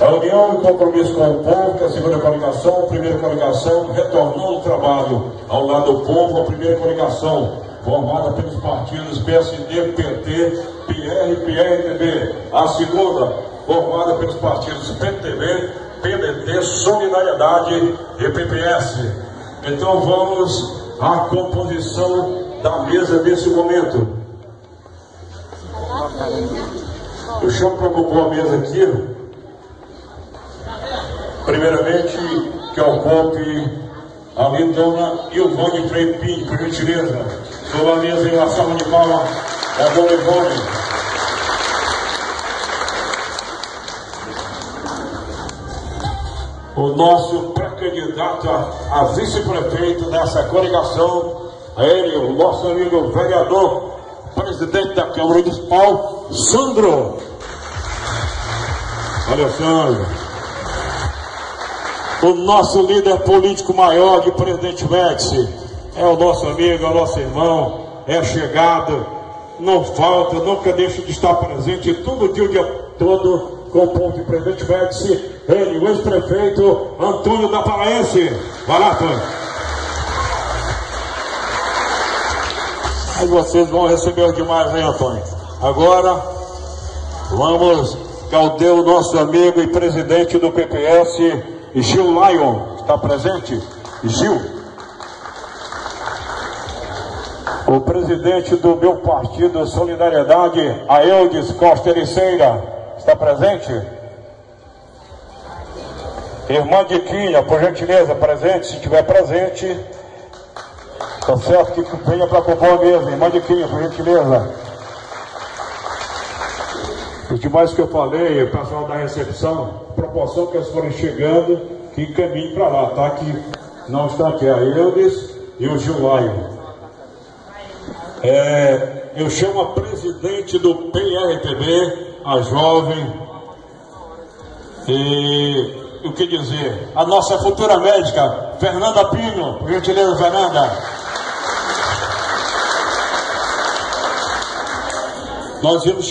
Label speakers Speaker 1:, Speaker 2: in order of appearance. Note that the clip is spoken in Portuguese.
Speaker 1: A união e compromisso com o povo, que é a segunda coligação. Primeira coligação, retornando o trabalho ao lado do povo. A primeira coligação, formada pelos partidos PSD, PT, PR e PRTB. A segunda, formada pelos partidos PTB, PDT, Solidariedade e PPS. Então vamos à composição da mesa nesse momento. Eu chamo para compor a mesa aqui, primeiramente, que ocupe ali dona Ilvone Freire Pinho, por gentileza. Dona mesa em ação de palma, é a dona Ilvone. O nosso pré-candidato a vice-prefeito dessa coligação, ele, o nosso amigo vereador, presidente da Câmara Municipal, Sandro. Olha, Sandro. O nosso líder político maior de Presidente Médici, é o nosso amigo, é o nosso irmão, é chegado, não falta, nunca deixa de estar presente todo dia, o dia todo, com o povo de Presidente Médici. Ele, o ex-prefeito Antônio da Paraense. Vai lá, Antônio. Aí vocês vão receber o demais, hein, Antônio? Agora, vamos caldear o nosso amigo e presidente do PPS, Gil Lion. Está presente? Gil. O presidente do meu partido Solidariedade, Aeldes Costa Ericeira. Está presente? Irmã Diquinha, por gentileza, presente, se estiver presente. Tá certo que venha para compor a mesa. Irmã Diquinha, por gentileza. Os demais que eu falei, o pessoal da recepção, proporção que eles forem chegando, que encaminhem para lá, tá? Que não está aqui, a Eudes e o Gilvaio. Eu chamo a presidente do PRTB, a jovem, e o que dizer? A nossa futura médica, Fernanda Pino, por gentileza, Fernanda. Nós vimos